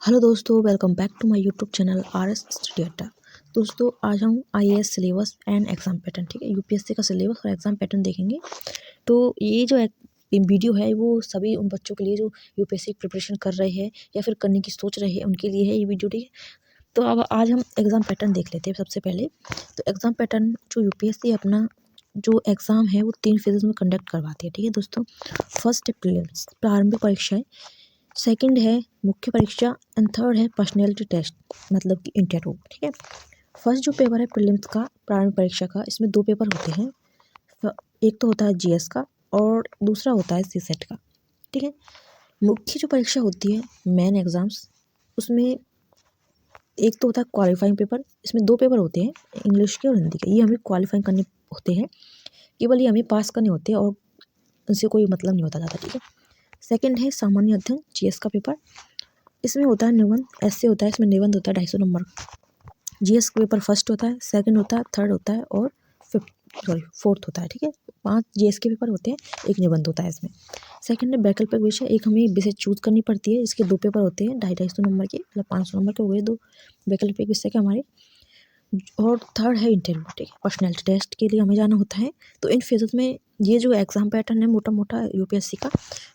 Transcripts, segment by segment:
Hello दोस्तों, welcome back to my YouTube channel RS study Adda. दोस्तों, आज हम IAS syllabus and exam pattern, ठीक है, यूपीएससी का सिलेबस और एग्ज़ाम पैटर्न देखेंगे। तो ये जो वीडियो है वो सभी उन बच्चों के लिए जो यूपीएससी की प्रिपरेशन कर रहे हैं या फिर करने की सोच रहे हैं, उनके लिए है ये वीडियो, ठीक है। तो अब आज हम एग्ज़ाम पैटर्न देख लेते हैं। सबसे पहले तो एग्ज़ाम पैटर्न जो यूपीएससी अपना जो एग्ज़ाम है वो 3 फेजेज़ में कंडक्ट करवाती है, ठीक है दोस्तों। फर्स्ट है प्रीलिम्स, प्रारंभिक परीक्षाएँ। सेकंड है मुख्य परीक्षा एंड थर्ड है पर्सनैलिटी टेस्ट, मतलब कि इंटरव्यू, ठीक है। फर्स्ट जो पेपर है प्रीलिम्स का, प्रारंभिक परीक्षा का, इसमें 2 पेपर होते हैं। एक तो होता है जीएस का और दूसरा होता है सीसेट का, ठीक है। मुख्य जो परीक्षा होती है, मेन एग्ज़ाम्स, उसमें एक तो होता है क्वालिफाइंग पेपर। इसमें 2 पेपर होते हैं, इंग्लिश के और हिंदी के। ये हमें क्वालिफाइंग करने होते हैं, केवल ये हमें पास करने होते हैं और उनसे कोई मतलब नहीं होता ज़्यादा, ठीक है। सेकंड है सामान्य अध्ययन, जीएस का पेपर। इसमें होता है निबंध, ऐसे होता है, इसमें निबंध होता है 250 नंबर। जीएस का पेपर फर्स्ट होता है, सेकंड होता है, थर्ड होता है और फोर्थ होता है, ठीक है। 5 जीएस के पेपर होते हैं, एक निबंध होता है इसमें। सेकंड है वैकल्पिक विषय, एक हमें विषय चूज करनी पड़ती है। इसके 2 पेपर होते हैं, 250 नंबर के, मतलब 500 नंबर के हो गए 2 वैकल्पिक विषय के हमारे। और थर्ड है इंटरव्यू, ठीक है, पर्सनैलिटी टेस्ट के लिए हमें जाना होता है। तो इन फेजेस में ये जो एग्ज़ाम पैटर्न है मोटा मोटा यूपीएससी का,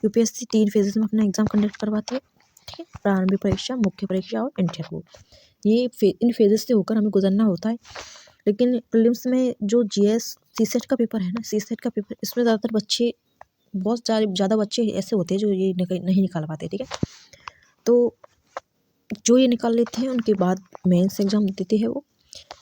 यूपीएससी 3 फेजेस में अपना एग्ज़ाम कंडक्ट करवाती है, ठीक है। प्रारंभिक परीक्षा, मुख्य परीक्षा और इंटरव्यू। ये इन फेजेस से होकर हमें गुजरना होता है। लेकिन प्रीलिम्स में जो जीएस सीसेट का पेपर है ना, सीसेट का पेपर, इसमें ज़्यादातर बच्चे, बहुत ज़्यादा बच्चे ऐसे होते हैं जो ये नहीं निकाल पाते, ठीक है। तो जो ये निकाल लेते हैं उनके बाद मेंस एग्ज़ाम देते हैं, वो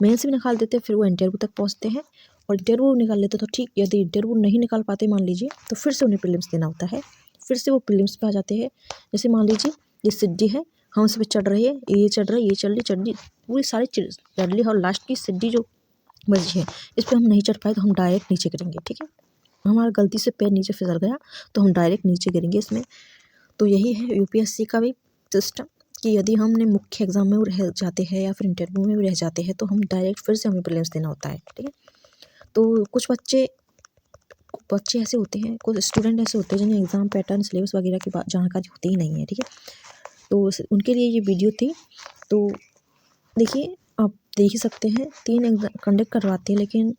मेंस भी निकाल देते हैं, फिर वो इंटरव्यू तक पहुंचते हैं। और इंटरव्यू निकाल लेते तो ठीक, यदि इंटरव्यू नहीं निकाल पाते मान लीजिए, तो फिर से उन्हें प्रीलिम्स देना होता है। फिर से वो प्रीलिम्स पे आ जाते हैं। जैसे मान लीजिए ये सिड्डी है, हम उस पर चढ़ रहे हैं, ये चढ़ रहा है, ये चढ़ रही, पूरी सारी चीज़ चढ़ ली, और लास्ट की सिड्डी जो बची है, इस पर हम नहीं चढ़ पाए तो हम डायरेक्ट नीचे गिरेंगे, ठीक है। हमारा गलती से पैर नीचे फिसल गया तो हम डायरेक्ट नीचे गिरेंगे इसमें। तो यही है यूपीएससी का भी सिस्टम, कि यदि हमने मुख्य एग्ज़ाम में रह जाते हैं या फिर इंटरव्यू में भी रह जाते हैं तो हम डायरेक्ट फिर से हमें प्रीलिम्स देना होता है, ठीक है। तो कुछ बच्चे ऐसे होते हैं, कुछ स्टूडेंट ऐसे होते हैं जिन्हें एग्ज़ाम पैटर्न, सिलेबस वगैरह की जानकारी होती ही नहीं है, ठीक है। तो उनके लिए ये वीडियो थी। तो देखिए, आप देख ही सकते हैं 3 एग्ज़ाम कंडक्ट करवाते हैं, लेकिन